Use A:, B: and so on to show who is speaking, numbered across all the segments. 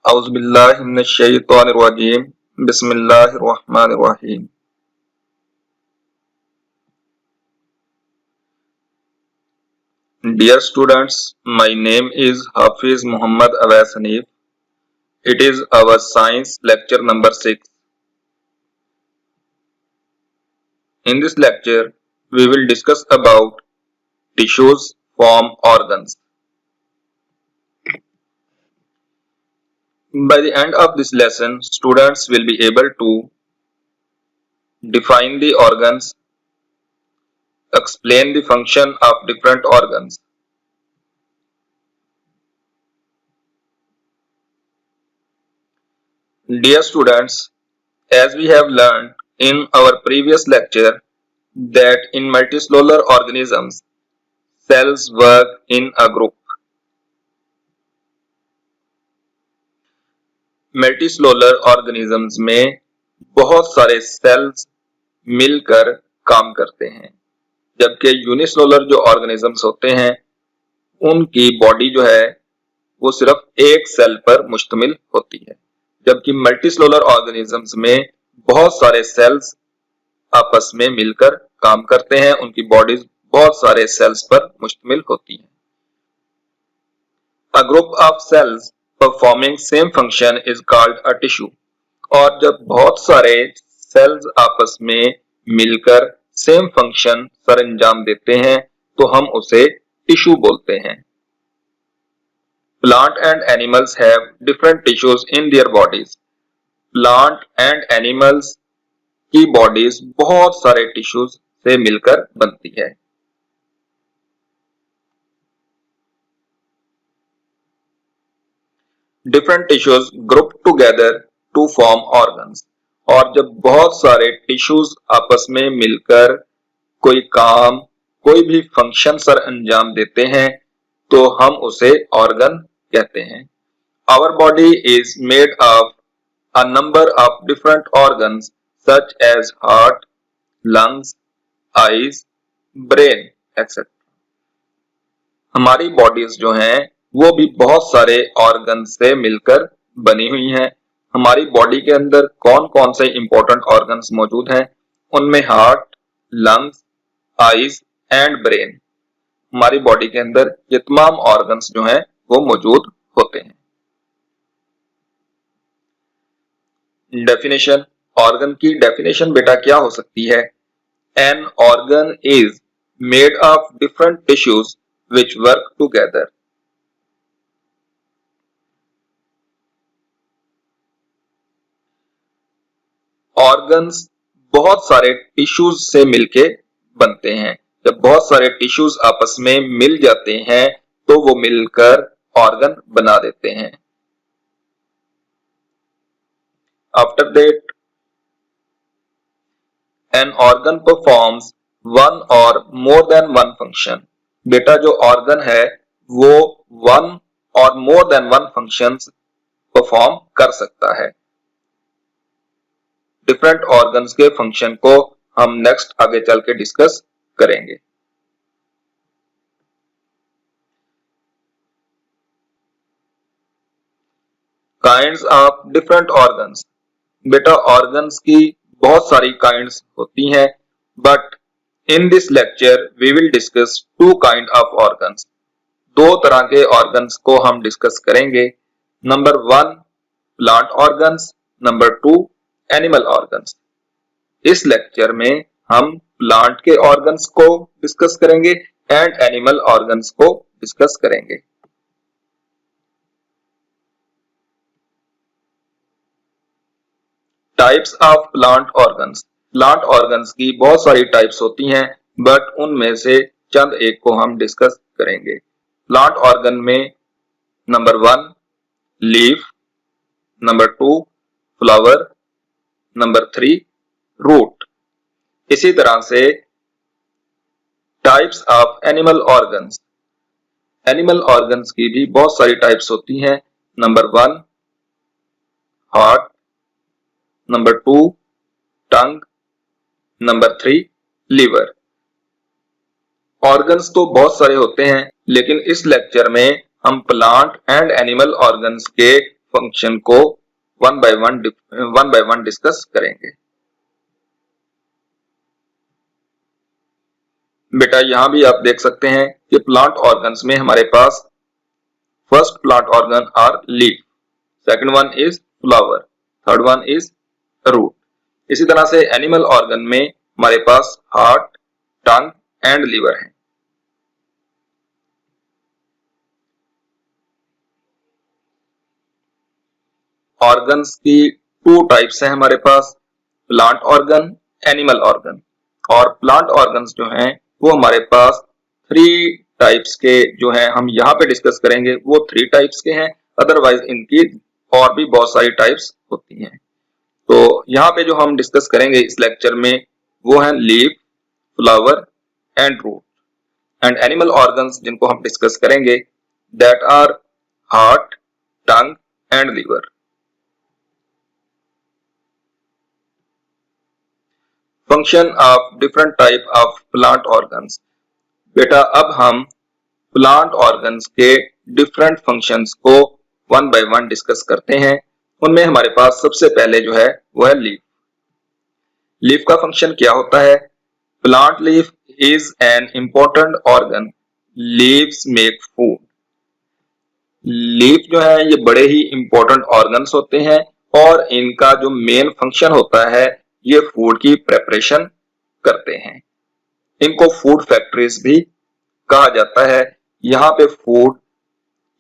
A: औज़ुबिल्लाहि मिनश्शैतानिर्रजीम बिस्मिल्लाहिर्रहमानिर्रहीम। Dear students, my name is Hafiz Muhammad Awais Hanif. It is our science lecture number 6. In this lecture, we will discuss about tissues, form, organs. By the end of this lesson, students will be able to define the organs, explain the function of different organs. Dear students, as we have learned in our previous lecture that in multicellular organisms, cells work in a group. Multicellular organisms में बहुत सारे sales मिलकर काम करते हैं, जबकि unicellular जो organisms होते हैं उनकी बॉडी जो है वो सिर्फ एक सेल पर मुश्तमिल होती है, जबकि मल्टीसेलुलर ऑर्गेनिजम्स में बहुत सारे सेल्स आपस में मिलकर काम करते हैं, उनकी बॉडीज बहुत सारे सेल्स पर मुश्तमिल होती है। A group of cells performing same function is called a tissue. और जब बहुत सारे सेल्स आपस में मिलकर सेम फंक्शन सरअंजाम देते हैं तो हम उसे टिश्यू बोलते हैं। Plant and animals have different tissues in their bodies. Plant and animals की बॉडीज बहुत सारे टिश्यूज से मिलकर बनती है। Different tissues group together to form organs. और जब बहुत सारे टिश्यूज आपस में मिलकर कोई काम, कोई भी फंक्शन सर अंजाम देते हैं तो हम उसे ऑर्गन कहते हैं। Our body is made of a number of different organs such as heart, lungs, eyes, brain, etc. हमारी बॉडीज जो हैं वो भी बहुत सारे ऑर्गन से मिलकर बनी हुई हैं। हमारी बॉडी के अंदर कौन कौन से इंपॉर्टेंट ऑर्गन्स मौजूद हैं? उनमें heart, lungs, eyes and brain, हमारी बॉडी के अंदर ये तमाम ऑर्गन्स जो हैं वो मौजूद होते हैं। डेफिनेशन, ऑर्गन की डेफिनेशन बेटा क्या हो सकती है? An organ is made of different tissues which work together. Organs बहुत सारे टिश्यूज से मिलके बनते हैं। जब बहुत सारे टिश्यूज आपस में मिल जाते हैं तो वो मिलकर ऑर्गन बना देते हैं। After that, an organ performs one or more than one function. बेटा जो ऑर्गन है वो वन और more than one functions perform कर सकता है। डिफरेंट ऑर्गन्स के फंक्शन को हम नेक्स्ट आगे चल के डिस्कस करेंगे। काइंड्स ऑफ डिफरेंट ऑर्गन्स, बेटा ऑर्गन्स की बहुत सारी काइंड्स होती हैं, but In this lecture, we will discuss two kind of organs. दो तरह के ऑर्गन्स को हम डिस्कस करेंगे। Number 1 plant organs, number 2 animal organs. इस लेक्चर में हम प्लांट के ऑर्गन्स को डिस्कस करेंगे एंड एनिमल ऑर्गन्स को डिस्कस करेंगे। Types of plant organs, plant organs की बहुत सारी टाइप्स होती हैं, बट उनमें से चंद एक को हम डिस्कस करेंगे। प्लांट ऑर्गन में number 1 leaf, number 2 flower, number 3 root. इसी तरह से types of animal organs, animal organs की भी बहुत सारी टाइप्स होती हैं। Number 1 heart, number 2 tongue, number 3 liver. Organs तो बहुत सारे होते हैं, लेकिन इस लेक्चर में हम प्लांट एंड एनिमल ऑर्गन्स के फंक्शन को वन बाय वन डिस्कस करेंगे। बेटा यहां भी आप देख सकते हैं कि प्लांट ऑर्गन्स में हमारे पास first plant organ are leaf, second one is flower, third one is root. इसी तरह से एनिमल ऑर्गन में हमारे पास हार्ट, टंग एंड लीवर है। ऑर्गन्स की टू टाइप्स हैं हमारे पास, प्लांट ऑर्गन, एनिमल ऑर्गन। और प्लांट ऑर्गन्स जो हैं वो हमारे पास थ्री टाइप्स के जो हैं हम यहाँ पे डिस्कस करेंगे वो थ्री टाइप्स के हैं, अदरवाइज इनकी और भी बहुत सारी टाइप्स होती हैं। तो यहाँ पे जो हम डिस्कस करेंगे इस लेक्चर में वो है leaf, flower and root. And animal organs जिनको हम डिस्कस करेंगे that are heart, tongue and liver. Function of different type of plant organs. बेटा अब हम प्लांट ऑर्गन्स के डिफरेंट फंक्शंस को वन बाय वन डिस्कस करते हैं। उनमें हमारे पास सबसे पहले जो है वो है लीफ। लीफ का फंक्शन क्या होता है? Plant leaf is an important organ, leaves make food. Leaf जो है ये बड़े ही इंपॉर्टेंट ऑर्गन्स होते हैं और इनका जो मेन फंक्शन होता है ये फूड की प्रेपरेशन करते हैं। इनको फूड फैक्ट्रीज भी कहा जाता है। यहाँ पे फूड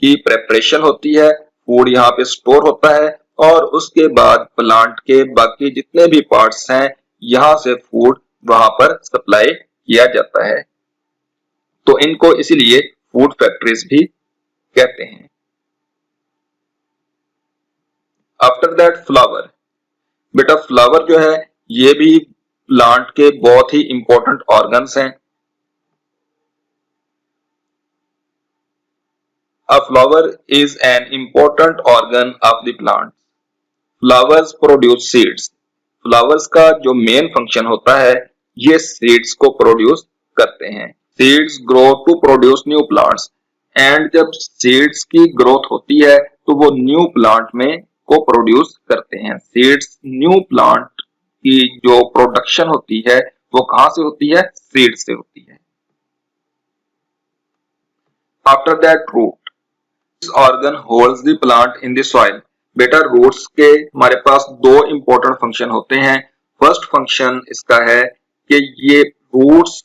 A: की प्रेपरेशन होती है, फूड यहाँ पे स्टोर होता है और उसके बाद प्लांट के बाकी जितने भी पार्ट्स हैं यहाँ से फूड वहां पर सप्लाई किया जाता है। तो इनको इसीलिए फूड फैक्ट्रीज भी कहते हैं। After that flower. बेटा फ्लावर जो है ये भी प्लांट के बहुत ही इंपॉर्टेंट ऑर्गन्स हैं। A flower is an important organ of the plant. Flowers produce seeds. Flowers का जो मेन फंक्शन होता है ये सीड्स को प्रोड्यूस करते हैं। Seeds grow to produce new plants. And जब सीड्स की ग्रोथ होती है तो वो न्यू प्लांट में को प्रोड्यूस करते हैं। सीड्स न्यू प्लांट की जो प्रोडक्शन होती है वो कहां से होती है? सीड से होती है। After that root. Organ holds the plant in the soil. बेटा रूट्स के हमारे पास दो इंपॉर्टेंट फंक्शन होते हैं। फर्स्ट फंक्शन इसका है कि ये रूट्स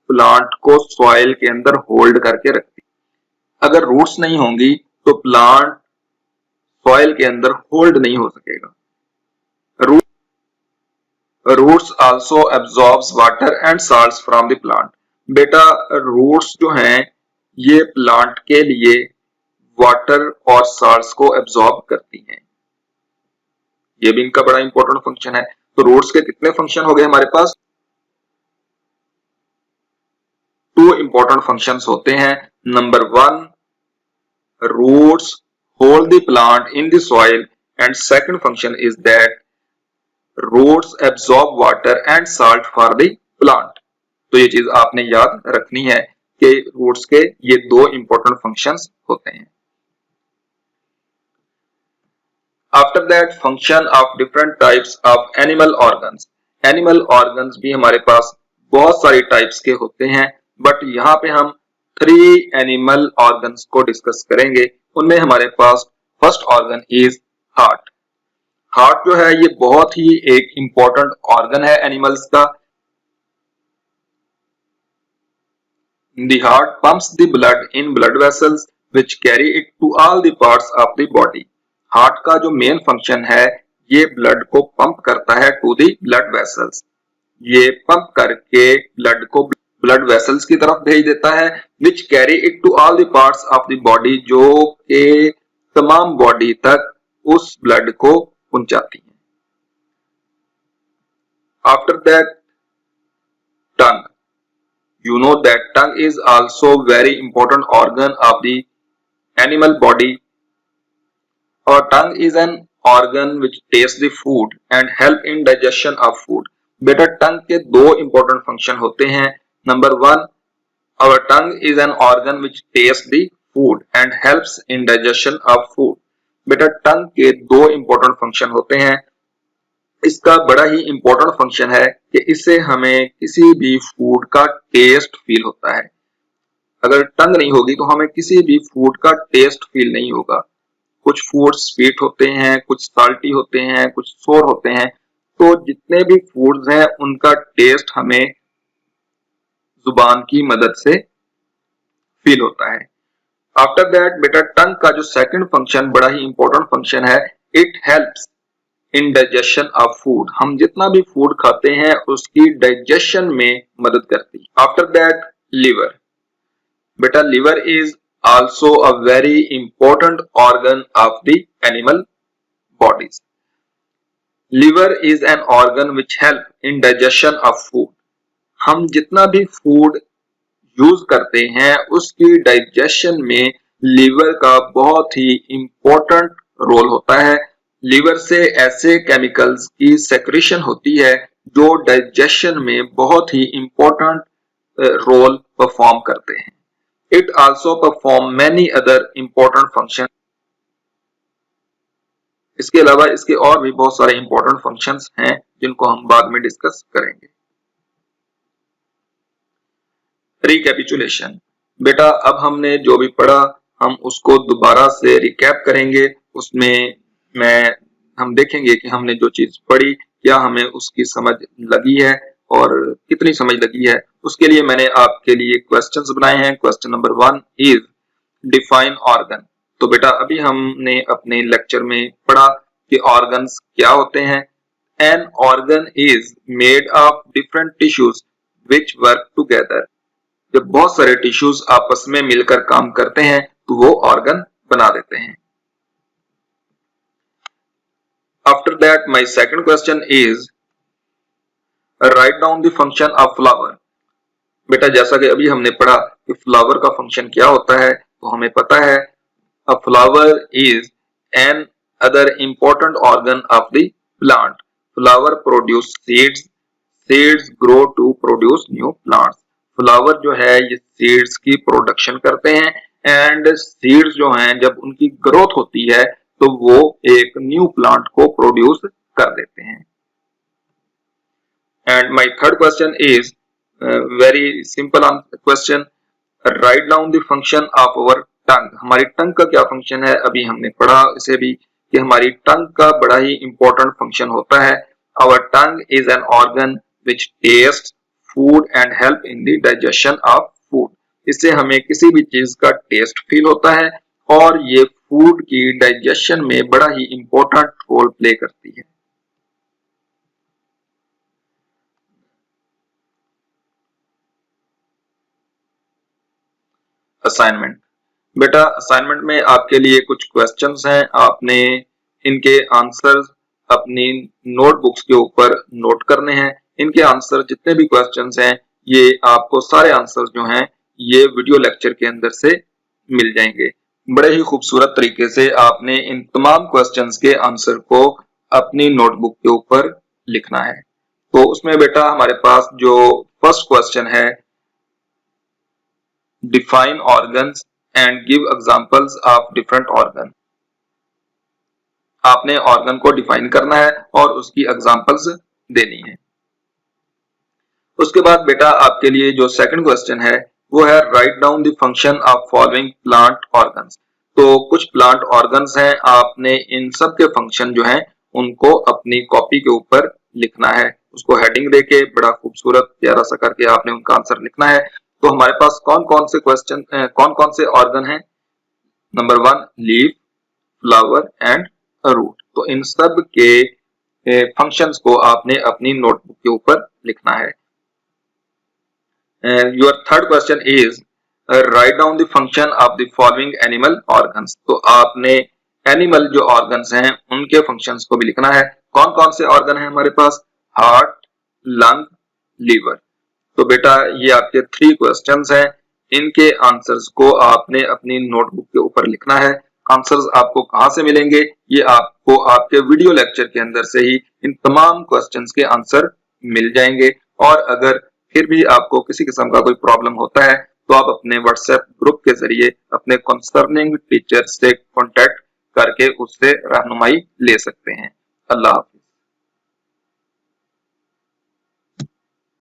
A: प्लांट को सॉइल के अंदर होल्ड करके रखती है। अगर रूट्स नहीं होंगी तो प्लांट सॉइल के अंदर होल्ड नहीं हो सकेगा। Roots also absorbs water and salts from the plant. बेटा रूट्स जो हैं ये प्लांट के लिए वाटर और साल्ट्स को एब्जॉर्ब करती हैं। ये भी इनका बड़ा इंपॉर्टेंट फंक्शन है। तो रूट्स के कितने फंक्शन हो गए हमारे पास? टू इंपॉर्टेंट फंक्शंस होते हैं। Number one, roots hold the plant in the soil and second function is that roots absorb water and salt for the plant. तो ये चीज आपने याद रखनी है कि रूट्स के ये दो इंपॉर्टेंट फंक्शंस होते हैं। After that, function of different types of animal organs. Animal organs भी हमारे पास बहुत सारी टाइप्स के होते हैं, बट यहाँ पे हम थ्री एनिमल ऑर्गन्स को डिस्कस करेंगे। उनमें हमारे पास first organ is heart. Heart जो है ये बहुत ही एक इंपॉर्टेंट ऑर्गन है एनिमल्स का। The heart pumps the blood in blood vessels which carry it to all the parts of the body. Heart का जो मेन फंक्शन है ये ब्लड को पंप करता है टू दी ब्लड वेसल्स। ये पंप करके ब्लड को ब्लड वेसल्स की तरफ भेज देता है which carry it to all the parts of the body, जो के तमाम बॉडी तक उस ब्लड को पहुंचाती है। After that tongue. You know that tongue is also very important organ of the animal body. Our tongue is an organ which tastes the food and help in digestion of food. बेटा टंग के दो important function होते हैं। Number one, our tongue is an organ which tastes the food and helps in digestion of food. बेटा टंग के दो important function होते हैं। इसका बड़ा ही इंपॉर्टेंट फंक्शन है कि इससे हमें किसी भी फूड का टेस्ट फील होता है। अगर टंग नहीं होगी तो हमें किसी भी फूड का टेस्ट फील नहीं होगा। कुछ फूड स्वीट होते हैं, कुछ साल्टी होते हैं, कुछ सोर होते हैं। तो जितने भी फूड्स हैं उनका टेस्ट हमें जुबान की मदद से फील होता है। आफ्टर दैट बेटा टंग का जो सेकंड फंक्शन बड़ा ही इंपॉर्टेंट फंक्शन है, it helps in digestion of food. हम जितना भी फूड खाते हैं उसकी डाइजेशन में मदद करती है। After that liver. बेटा liver is also a very important organ of the animal bodies. Liver is an organ which help in digestion of food. हम जितना भी फूड यूज करते हैं उसकी डाइजेशन में लीवर का बहुत ही इंपॉर्टेंट रोल होता है। लीवर से ऐसे केमिकल्स की सेक्रेशन होती है जो डाइजेशन में बहुत ही इंपॉर्टेंट रोल परफॉर्म करते हैं। It also perform many other important functions. इसके अलावा इसके और भी बहुत सारे इंपॉर्टेंट फंक्शंस हैं जिनको हम बाद में डिस्कस करेंगे। रिकैपिचुलेशन। बेटा अब हमने जो भी पढ़ा हम उसको दोबारा से रिकैप करेंगे। उसमें हम देखेंगे कि हमने जो चीज पढ़ी क्या हमें उसकी समझ लगी है और कितनी समझ लगी है। उसके लिए मैंने आपके लिए क्वेश्चंस बनाए हैं। Question number 1 is define organ. तो बेटा अभी हमने अपने लेक्चर में पढ़ा कि ऑर्गन्स क्या होते हैं। An organ is made of different tissues which work together. जब बहुत सारे टिश्यूज आपस में मिलकर काम करते हैं तो वो ऑर्गन बना देते हैं। After that my second question is write down the function of flower. बेटा जैसा कि अभी हमने पढ़ा कि फ्लावर का फंक्शन क्या होता है तो हमें पता है a flower is another important organ of the plant. Flower produce seeds, seeds grow to produce new plants. Flower जो है ये सीड्स की प्रोडक्शन करते हैं एंड सीड्स जो हैं जब उनकी ग्रोथ होती है तो वो एक न्यू प्लांट को प्रोड्यूस कर देते हैं। And my third question is very simple question. Write down the function of our tongue. हमारी टंग का क्या फंक्शन है अभी हमने पढ़ा इसे भी कि हमारी टंग का बड़ा ही इंपॉर्टेंट फंक्शन होता है। Our tongue is an organ which tastes food and help in the digestion of food. इससे हमें किसी भी चीज का टेस्ट फील होता है और ये फूड की डाइजेशन में बड़ा ही इंपॉर्टेंट रोल प्ले करती है। असाइनमेंट। बेटा असाइनमेंट में आपके लिए कुछ क्वेश्चंस हैं। आपने इनके आंसर्स अपनी नोटबुक्स के ऊपर नोट करने हैं। इनके आंसर जितने भी क्वेश्चंस हैं ये आपको सारे आंसर्स जो हैं ये वीडियो लेक्चर के अंदर से मिल जाएंगे। बड़े ही खूबसूरत तरीके से आपने इन तमाम क्वेश्चंस के आंसर को अपनी नोटबुक के ऊपर लिखना है। तो उसमें बेटा हमारे पास जो फर्स्ट क्वेश्चन है define organs and give examples of different organ। आपने ऑर्गन को डिफाइन करना है और उसकी एग्जांपल्स देनी है। उसके बाद बेटा आपके लिए जो सेकंड क्वेश्चन है वो है write down the function of following plant organs. तो कुछ प्लांट ऑर्गन्स हैं, आपने इन सब के फंक्शन जो हैं उनको अपनी कॉपी के ऊपर लिखना है। उसको हेडिंग देके बड़ा खूबसूरत प्यारा सा करके आपने उनका आंसर लिखना है। तो हमारे पास कौन कौन से क्वेश्चन कौन कौन से ऑर्गन हैं? Number 1 leaf, flower and root. तो इन सब के फंक्शंस को आपने अपनी नोटबुक के ऊपर लिखना है। Your third question is write down the function of the following animal organs. तो आपने एनिमल जो ऑर्गन्स हैं उनके फंक्शंस को भी लिखना है। कौन कौन से ऑर्गन हैं हमारे पास? Heart, lung, liver. तो बेटा ये आपके 3 क्वेश्चंस हैं। इनके आंसर्स को आपने अपनी नोटबुक के ऊपर लिखना है। आंसर्स आपको कहां से मिलेंगे? ये आपको आपके वीडियो लेक्चर के अंदर से ही इन तमाम क्वेश्चंस के आंसर मिल जाएंगे। और अगर फिर भी आपको किसी किस्म का कोई प्रॉब्लम होता है तो आप अपने व्हाट्सएप ग्रुप के जरिए अपने कंसर्निंग टीचर से कांटेक्ट करके उससे रहनुमाई ले सकते हैं। अल्लाह हाफ़िज़।